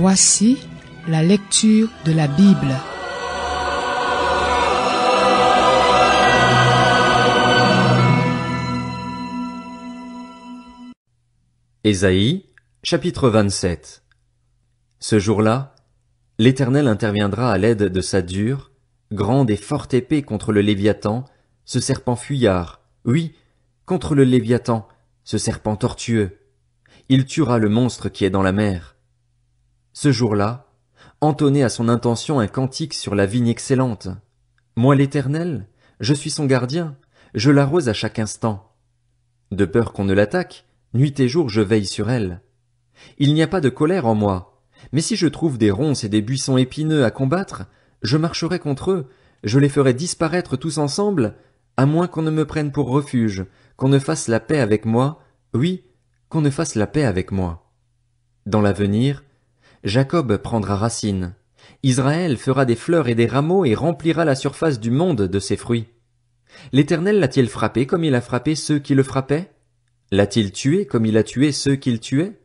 Voici la lecture de la Bible. Ésaïe, chapitre 27. Ce jour-là, l'Éternel interviendra à l'aide de sa dure, grande et forte épée contre le Léviathan, ce serpent fuyard, oui, contre le Léviathan, ce serpent tortueux. Il tuera le monstre qui est dans la mer. Ce jour-là, entonnez à son intention un cantique sur la vigne excellente. Moi l'Éternel, je suis son gardien, je l'arrose à chaque instant. De peur qu'on ne l'attaque, nuit et jour je veille sur elle. Il n'y a pas de colère en moi, mais si je trouve des ronces et des buissons épineux à combattre, je marcherai contre eux, je les ferai disparaître tous ensemble, à moins qu'on ne me prenne pour refuge, qu'on ne fasse la paix avec moi, oui, qu'on ne fasse la paix avec moi. Dans l'avenir, Jacob prendra racine, Israël fera des fleurs et des rameaux et remplira la surface du monde de ses fruits. L'Éternel l'a-t-il frappé comme il a frappé ceux qui le frappaient? L'a-t-il tué comme il a tué ceux qu'il tuait?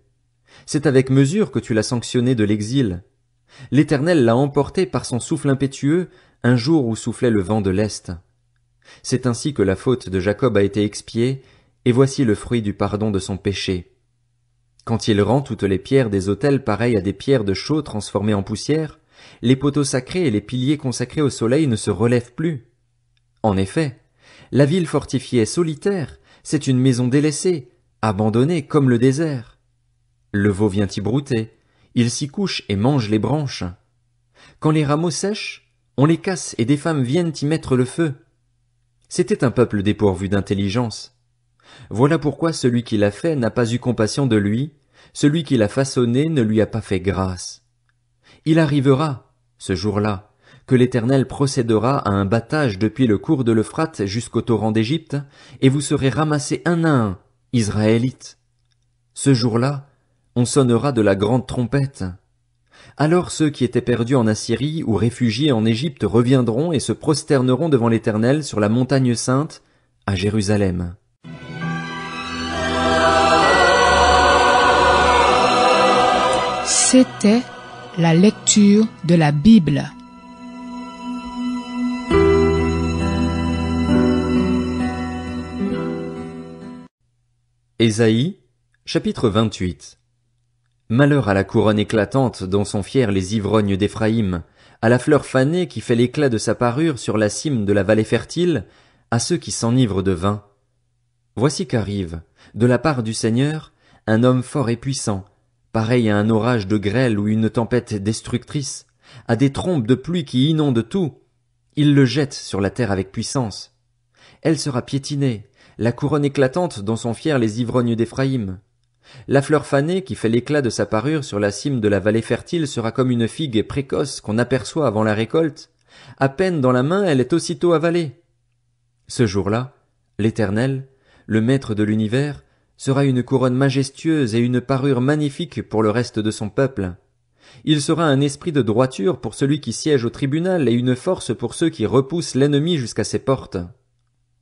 C'est avec mesure que tu l'as sanctionné de l'exil. L'Éternel l'a emporté par son souffle impétueux, un jour où soufflait le vent de l'Est. C'est ainsi que la faute de Jacob a été expiée, et voici le fruit du pardon de son péché. Quand il rend toutes les pierres des autels pareilles à des pierres de chaux transformées en poussière, les poteaux sacrés et les piliers consacrés au soleil ne se relèvent plus. En effet, la ville fortifiée est solitaire, c'est une maison délaissée, abandonnée comme le désert. Le veau vient y brouter, il s'y couche et mange les branches. Quand les rameaux sèchent, on les casse et des femmes viennent y mettre le feu. C'était un peuple dépourvu d'intelligence. Voilà pourquoi celui qui l'a fait n'a pas eu compassion de lui, celui qui l'a façonné ne lui a pas fait grâce. Il arrivera, ce jour-là, que l'Éternel procédera à un battage depuis le cours de l'Euphrate jusqu'au torrent d'Égypte, et vous serez ramassés un à un, Israélites. Ce jour-là, on sonnera de la grande trompette. Alors ceux qui étaient perdus en Assyrie ou réfugiés en Égypte reviendront et se prosterneront devant l'Éternel sur la montagne sainte, à Jérusalem. C'était la lecture de la Bible. Ésaïe, chapitre 28. Malheur à la couronne éclatante dont sont fiers les ivrognes d'Éphraïm, à la fleur fanée qui fait l'éclat de sa parure sur la cime de la vallée fertile, à ceux qui s'enivrent de vin. Voici qu'arrive, de la part du Seigneur, un homme fort et puissant, pareil à un orage de grêle ou une tempête destructrice, à des trombes de pluie qui inondent tout. Il le jette sur la terre avec puissance. Elle sera piétinée, la couronne éclatante dont sont fiers les ivrognes d'Éphraïm. La fleur fanée qui fait l'éclat de sa parure sur la cime de la vallée fertile sera comme une figue précoce qu'on aperçoit avant la récolte. À peine dans la main, elle est aussitôt avalée. Ce jour-là, l'Éternel, le Maître de l'univers, sera une couronne majestueuse et une parure magnifique pour le reste de son peuple. Il sera un esprit de droiture pour celui qui siège au tribunal et une force pour ceux qui repoussent l'ennemi jusqu'à ses portes.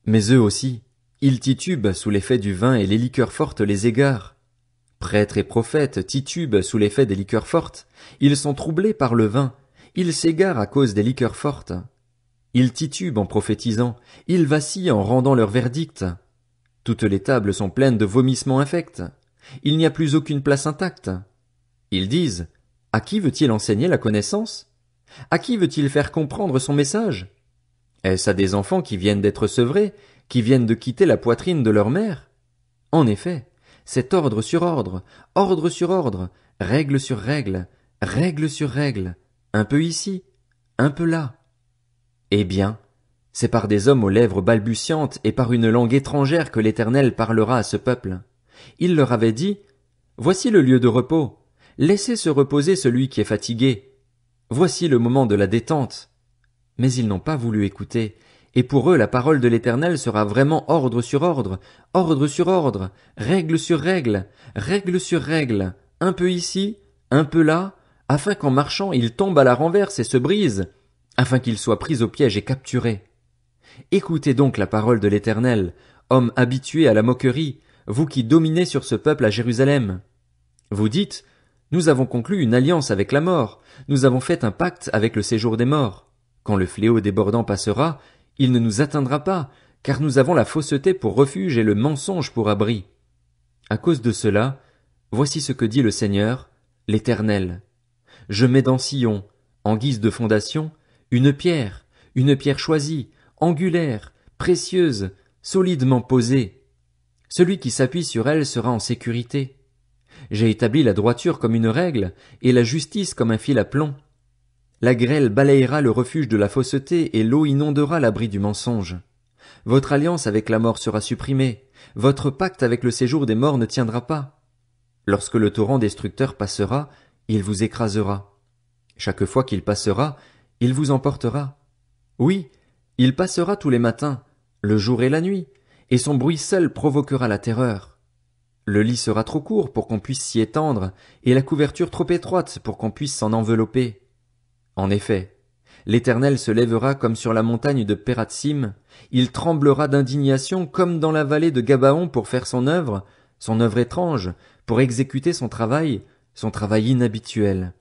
Mais eux aussi, ils titubent sous l'effet du vin et les liqueurs fortes les égarent. Prêtres et prophètes titubent sous l'effet des liqueurs fortes, ils sont troublés par le vin, ils s'égarent à cause des liqueurs fortes. Ils titubent en prophétisant, ils vacillent en rendant leur verdict. Toutes les tables sont pleines de vomissements infects, il n'y a plus aucune place intacte. Ils disent, à qui veut-il enseigner la connaissance? À qui veut-il faire comprendre son message? Est-ce à des enfants qui viennent d'être sevrés, qui viennent de quitter la poitrine de leur mère? En effet, c'est ordre sur ordre règle sur règle, règle sur règle, un peu ici, un peu là. Eh bien, c'est par des hommes aux lèvres balbutiantes et par une langue étrangère que l'Éternel parlera à ce peuple. Il leur avait dit, voici le lieu de repos, laissez se reposer celui qui est fatigué. Voici le moment de la détente. Mais ils n'ont pas voulu écouter, et pour eux la parole de l'Éternel sera vraiment ordre sur ordre règle sur règle, règle sur règle, un peu ici, un peu là, afin qu'en marchant ils tombent à la renverse et se brisent, afin qu'ils soient pris au piège et capturés. Écoutez donc la parole de l'Éternel, hommes habitués à la moquerie, vous qui dominez sur ce peuple à Jérusalem. Vous dites, Nous avons conclu une alliance avec la mort, nous avons fait un pacte avec le séjour des morts. Quand le fléau débordant passera, il ne nous atteindra pas, car nous avons la fausseté pour refuge et le mensonge pour abri. À cause de cela, voici ce que dit le Seigneur, l'Éternel. Je mets dans Sion, en guise de fondation, une pierre choisie, angulaire, précieuse, solidement posée. Celui qui s'appuie sur elle sera en sécurité. J'ai établi la droiture comme une règle, et la justice comme un fil à plomb. La grêle balayera le refuge de la fausseté, et l'eau inondera l'abri du mensonge. Votre alliance avec la mort sera supprimée, votre pacte avec le séjour des morts ne tiendra pas. Lorsque le torrent destructeur passera, il vous écrasera. Chaque fois qu'il passera, il vous emportera. Oui, il passera tous les matins, le jour et la nuit, et son bruit seul provoquera la terreur. Le lit sera trop court pour qu'on puisse s'y étendre, et la couverture trop étroite pour qu'on puisse s'en envelopper. En effet, l'Éternel se lèvera comme sur la montagne de Pératsim, il tremblera d'indignation comme dans la vallée de Gabaon pour faire son œuvre étrange, pour exécuter son travail inhabituel.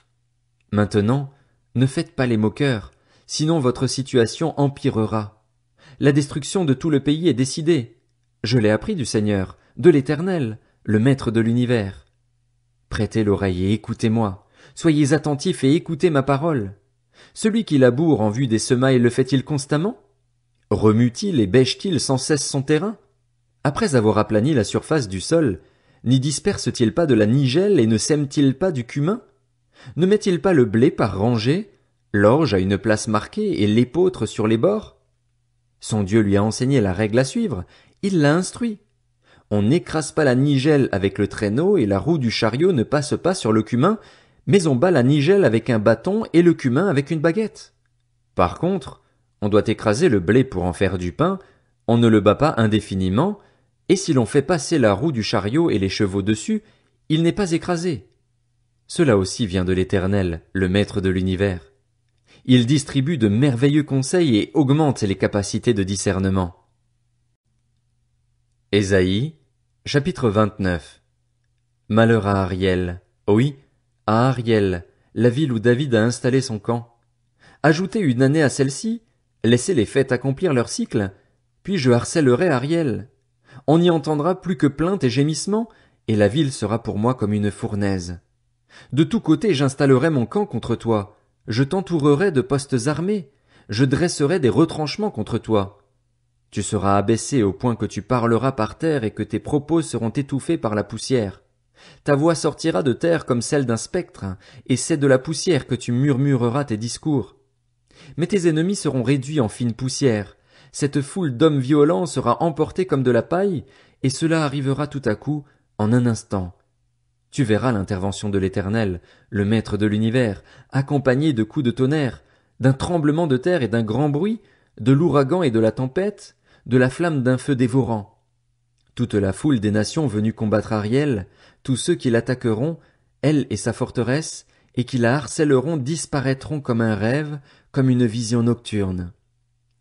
Maintenant, ne faites pas les moqueurs, sinon votre situation empirera. La destruction de tout le pays est décidée. Je l'ai appris du Seigneur, de l'Éternel, le Maître de l'univers. Prêtez l'oreille et écoutez-moi, soyez attentifs et écoutez ma parole. Celui qui laboure en vue des semailles le fait-il constamment? Remue-t-il et bêche-t-il sans cesse son terrain? Après avoir aplani la surface du sol, n'y disperse-t-il pas de la nigelle et ne sème-t-il pas du cumin? Ne met-il pas le blé par rangées, l'orge à une place marquée et l'épeautre sur les bords? Son Dieu lui a enseigné la règle à suivre, il l'a instruit. On n'écrase pas la nigelle avec le traîneau et la roue du chariot ne passe pas sur le cumin, mais on bat la nigelle avec un bâton et le cumin avec une baguette. Par contre, on doit écraser le blé pour en faire du pain, on ne le bat pas indéfiniment, et si l'on fait passer la roue du chariot et les chevaux dessus, il n'est pas écrasé. Cela aussi vient de l'Éternel, le Maître de l'univers. Il distribue de merveilleux conseils et augmente les capacités de discernement. Ésaïe, chapitre 29. Malheur à Ariel, oui, à Ariel, la ville où David a installé son camp. Ajoutez une année à celle-ci, laissez les fêtes accomplir leur cycle, puis je harcèlerai Ariel. On n'y entendra plus que plaintes et gémissements, et la ville sera pour moi comme une fournaise. De tous côtés j'installerai mon camp contre toi, je t'entourerai de postes armés, je dresserai des retranchements contre toi. Tu seras abaissé au point que tu parleras par terre et que tes propos seront étouffés par la poussière. Ta voix sortira de terre comme celle d'un spectre, et c'est de la poussière que tu murmureras tes discours. Mais tes ennemis seront réduits en fine poussière, cette foule d'hommes violents sera emportée comme de la paille, et cela arrivera tout à coup, en un instant. Tu verras l'intervention de l'Éternel, le Maître de l'univers, accompagné de coups de tonnerre, d'un tremblement de terre et d'un grand bruit, de l'ouragan et de la tempête, de la flamme d'un feu dévorant. Toute la foule des nations venues combattre Ariel, tous ceux qui l'attaqueront, elle et sa forteresse, et qui la harcèleront disparaîtront comme un rêve, comme une vision nocturne.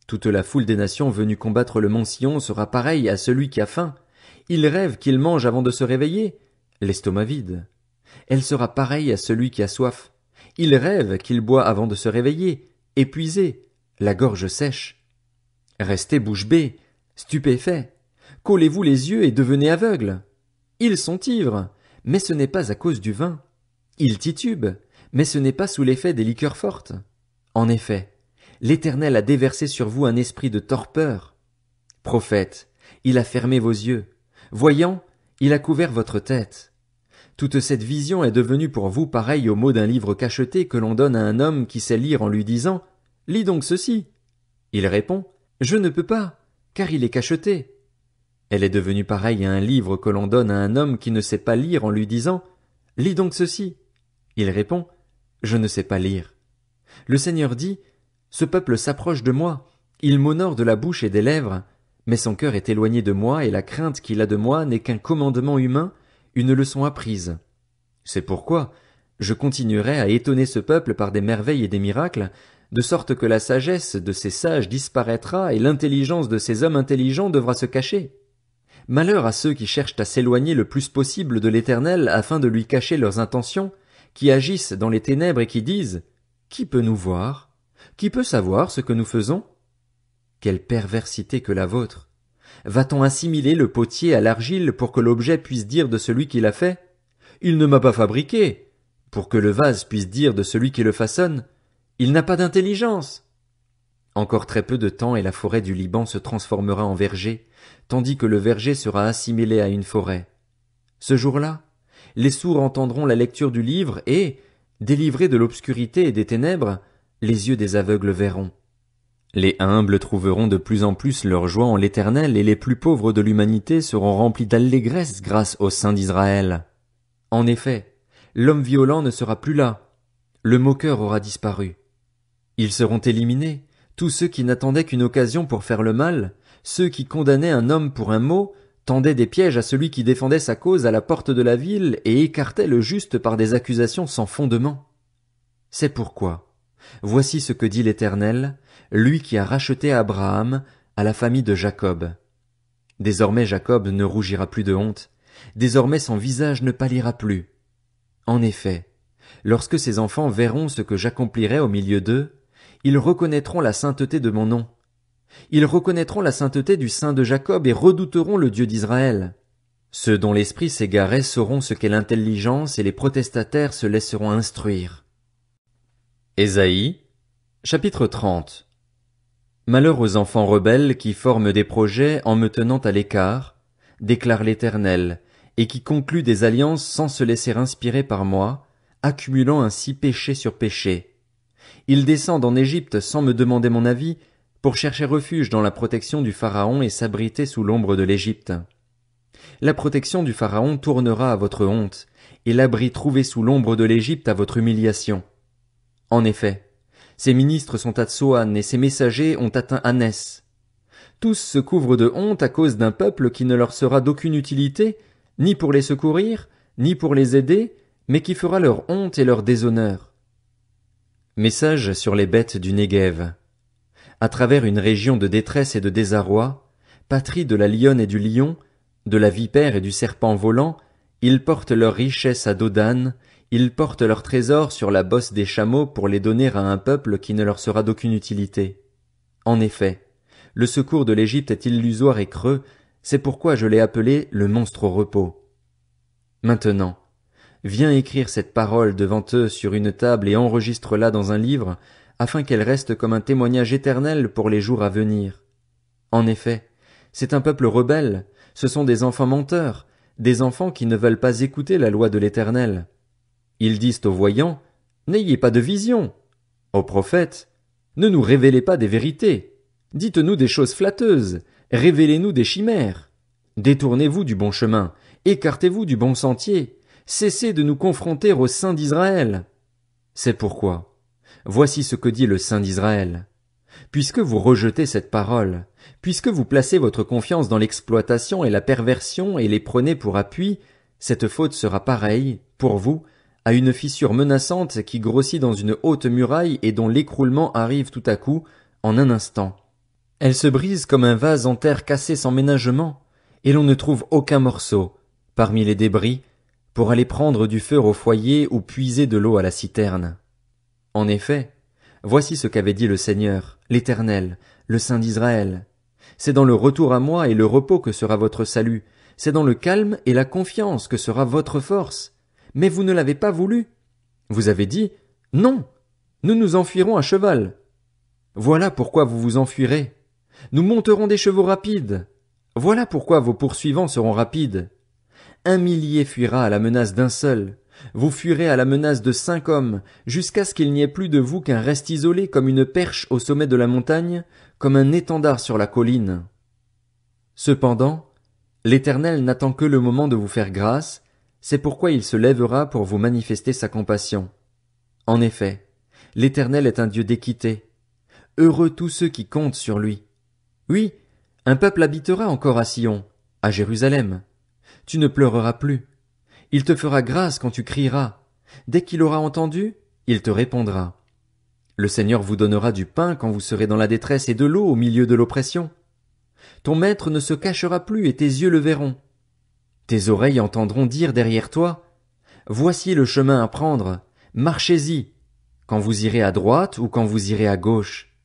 Toute la foule des nations venues combattre le mont Sion sera pareille à celui qui a faim. Il rêve qu'il mange avant de se réveiller, l'estomac vide. Elle sera pareille à celui qui a soif. Il rêve qu'il boit avant de se réveiller, épuisé, la gorge sèche. Restez bouche bée, stupéfaits. Collez-vous les yeux et devenez aveugles. Ils sont ivres, mais ce n'est pas à cause du vin. Ils titubent, mais ce n'est pas sous l'effet des liqueurs fortes. En effet, l'Éternel a déversé sur vous un esprit de torpeur. Prophète, il a fermé vos yeux. Voyant, il a couvert votre tête. Toute cette vision est devenue pour vous pareille au mot d'un livre cacheté que l'on donne à un homme qui sait lire en lui disant « Lis donc ceci ». Il répond « Je ne peux pas, car il est cacheté ». Elle est devenue pareille à un livre que l'on donne à un homme qui ne sait pas lire en lui disant « Lis donc ceci ». Il répond « Je ne sais pas lire ». Le Seigneur dit « Ce peuple s'approche de moi, il m'honore de la bouche et des lèvres, mais son cœur est éloigné de moi et la crainte qu'il a de moi n'est qu'un commandement humain, une leçon apprise. C'est pourquoi je continuerai à étonner ce peuple par des merveilles et des miracles, de sorte que la sagesse de ces sages disparaîtra et l'intelligence de ces hommes intelligents devra se cacher. Malheur à ceux qui cherchent à s'éloigner le plus possible de l'Éternel afin de lui cacher leurs intentions, qui agissent dans les ténèbres et qui disent « Qui peut nous voir? Qui peut savoir ce que nous faisons ?» Quelle perversité que la vôtre! Va-t-on assimiler le potier à l'argile pour que l'objet puisse dire de celui qui l'a fait « Il ne m'a pas fabriqué », pour que le vase puisse dire de celui qui le façonne « Il n'a pas d'intelligence ». Encore très peu de temps et la forêt du Liban se transformera en verger, tandis que le verger sera assimilé à une forêt. Ce jour-là, les sourds entendront la lecture du livre et, délivrés de l'obscurité et des ténèbres, les yeux des aveugles verront. Les humbles trouveront de plus en plus leur joie en l'Éternel et les plus pauvres de l'humanité seront remplis d'allégresse grâce au Saint d'Israël. En effet, l'homme violent ne sera plus là. Le moqueur aura disparu. Ils seront éliminés, tous ceux qui n'attendaient qu'une occasion pour faire le mal, ceux qui condamnaient un homme pour un mot, tendaient des pièges à celui qui défendait sa cause à la porte de la ville et écartaient le juste par des accusations sans fondement. C'est pourquoi, voici ce que dit l'Éternel, lui qui a racheté Abraham à la famille de Jacob. Désormais Jacob ne rougira plus de honte, désormais son visage ne pâlira plus. En effet, lorsque ses enfants verront ce que j'accomplirai au milieu d'eux, ils reconnaîtront la sainteté de mon nom. Ils reconnaîtront la sainteté du Saint de Jacob et redouteront le Dieu d'Israël. Ceux dont l'esprit s'égarait sauront ce qu'est l'intelligence et les protestataires se laisseront instruire. Ésaïe, chapitre 30. Malheur aux enfants rebelles qui forment des projets en me tenant à l'écart, déclare l'Éternel, et qui concluent des alliances sans se laisser inspirer par moi, accumulant ainsi péché sur péché. Ils descendent en Égypte sans me demander mon avis, pour chercher refuge dans la protection du Pharaon et s'abriter sous l'ombre de l'Égypte. La protection du Pharaon tournera à votre honte, et l'abri trouvé sous l'ombre de l'Égypte à votre humiliation. En effet, ses ministres sont à Tsoan et ses messagers ont atteint Anès. Tous se couvrent de honte à cause d'un peuple qui ne leur sera d'aucune utilité, ni pour les secourir, ni pour les aider, mais qui fera leur honte et leur déshonneur. Message sur les bêtes du Néguev. À travers une région de détresse et de désarroi, patrie de la lionne et du lion, de la vipère et du serpent volant, ils portent leurs richesses à dos d'âne, ils portent leurs trésors sur la bosse des chameaux pour les donner à un peuple qui ne leur sera d'aucune utilité. En effet, le secours de l'Égypte est illusoire et creux, c'est pourquoi je l'ai appelé le monstre au repos. Maintenant, viens écrire cette parole devant eux sur une table et enregistre-la dans un livre, afin qu'elle reste comme un témoignage éternel pour les jours à venir. En effet, c'est un peuple rebelle, ce sont des enfants menteurs, des enfants qui ne veulent pas écouter la loi de l'Éternel. Ils disent aux voyants, « N'ayez pas de vision !» Aux prophètes, « Ne nous révélez pas des vérités ! Dites-nous des choses flatteuses, révélez-nous des chimères. Détournez-vous du bon chemin, écartez-vous du bon sentier, cessez de nous confronter au Saint d'Israël. » C'est pourquoi, voici ce que dit le Saint d'Israël. Puisque vous rejetez cette parole, puisque vous placez votre confiance dans l'exploitation et la perversion et les prenez pour appui, cette faute sera pareille, pour vous, à une fissure menaçante qui grossit dans une haute muraille et dont l'écroulement arrive tout à coup, en un instant. Elle se brise comme un vase en terre cassé sans ménagement, et l'on ne trouve aucun morceau, parmi les débris, pour aller prendre du feu au foyer ou puiser de l'eau à la citerne. En effet, voici ce qu'avait dit le Seigneur, l'Éternel, le Saint d'Israël. C'est dans le retour à moi et le repos que sera votre salut, c'est dans le calme et la confiance que sera votre force. Mais vous ne l'avez pas voulu. Vous avez dit, non, nous nous enfuirons à cheval. Voilà pourquoi vous vous enfuirez. Nous monterons des chevaux rapides. Voilà pourquoi vos poursuivants seront rapides. 1 millier fuira à la menace d'un seul. Vous fuirez à la menace de 5 hommes, jusqu'à ce qu'il n'y ait plus de vous qu'un reste isolé comme une perche au sommet de la montagne, comme un étendard sur la colline. Cependant, l'Éternel n'attend que le moment de vous faire grâce, c'est pourquoi il se lèvera pour vous manifester sa compassion. En effet, l'Éternel est un Dieu d'équité. Heureux tous ceux qui comptent sur lui. Oui, un peuple habitera encore à Sion, à Jérusalem. Tu ne pleureras plus. Il te fera grâce quand tu crieras. Dès qu'il aura entendu, il te répondra. Le Seigneur vous donnera du pain quand vous serez dans la détresse et de l'eau au milieu de l'oppression. Ton maître ne se cachera plus et tes yeux le verront. Tes oreilles entendront dire derrière toi, Voici le chemin à prendre, marchez-y, quand vous irez à droite ou quand vous irez à gauche.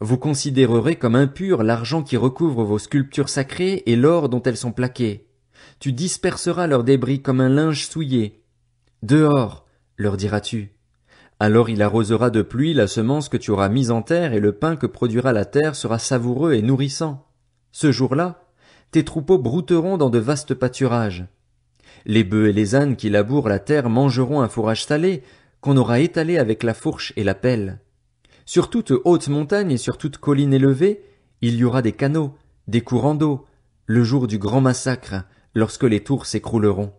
Vous considérerez comme impur l'argent qui recouvre vos sculptures sacrées et l'or dont elles sont plaquées. Tu disperseras leurs débris comme un linge souillé. Dehors, leur diras-tu. Alors il arrosera de pluie la semence que tu auras mise en terre et le pain que produira la terre sera savoureux et nourrissant. Ce jour-là, tes troupeaux brouteront dans de vastes pâturages. Les bœufs et les ânes qui labourent la terre mangeront un fourrage salé qu'on aura étalé avec la fourche et la pelle. Sur toute haute montagne et sur toute colline élevée, il y aura des canaux, des courants d'eau, le jour du grand massacre, lorsque les tours s'écrouleront.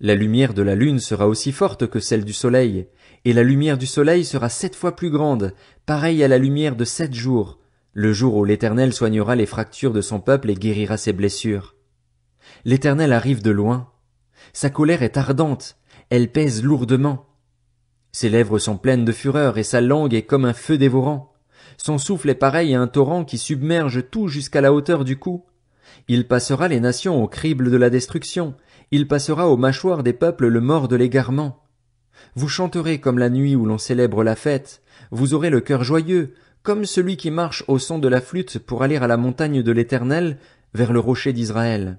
La lumière de la lune sera aussi forte que celle du soleil, et la lumière du soleil sera 7 fois plus grande, pareille à la lumière de 7 jours, le jour où l'Éternel soignera les fractures de son peuple et guérira ses blessures. L'Éternel arrive de loin. Sa colère est ardente, elle pèse lourdement. Ses lèvres sont pleines de fureur et sa langue est comme un feu dévorant. Son souffle est pareil à un torrent qui submerge tout jusqu'à la hauteur du cou. Il passera les nations au crible de la destruction. Il passera aux mâchoires des peuples le mors de l'égarement. Vous chanterez comme la nuit où l'on célèbre la fête. Vous aurez le cœur joyeux, comme celui qui marche au son de la flûte pour aller à la montagne de l'Éternel, vers le rocher d'Israël.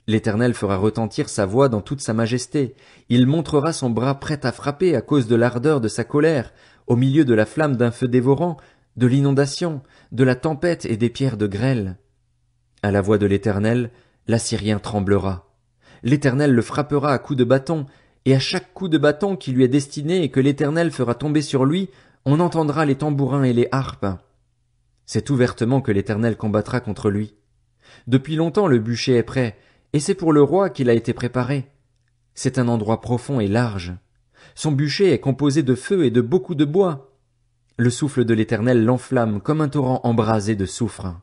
L'Éternel fera retentir sa voix dans toute sa majesté. Il montrera son bras prêt à frapper à cause de l'ardeur de sa colère, au milieu de la flamme d'un feu dévorant, de l'inondation, de la tempête et des pierres de grêle. À la voix de l'Éternel, l'Assyrien tremblera. L'Éternel le frappera à coups de bâton, et à chaque coup de bâton qui lui est destiné et que l'Éternel fera tomber sur lui, on entendra les tambourins et les harpes. C'est ouvertement que l'Éternel combattra contre lui. Depuis longtemps le bûcher est prêt, et c'est pour le roi qu'il a été préparé. C'est un endroit profond et large. Son bûcher est composé de feu et de beaucoup de bois. Le souffle de l'Éternel l'enflamme comme un torrent embrasé de soufre.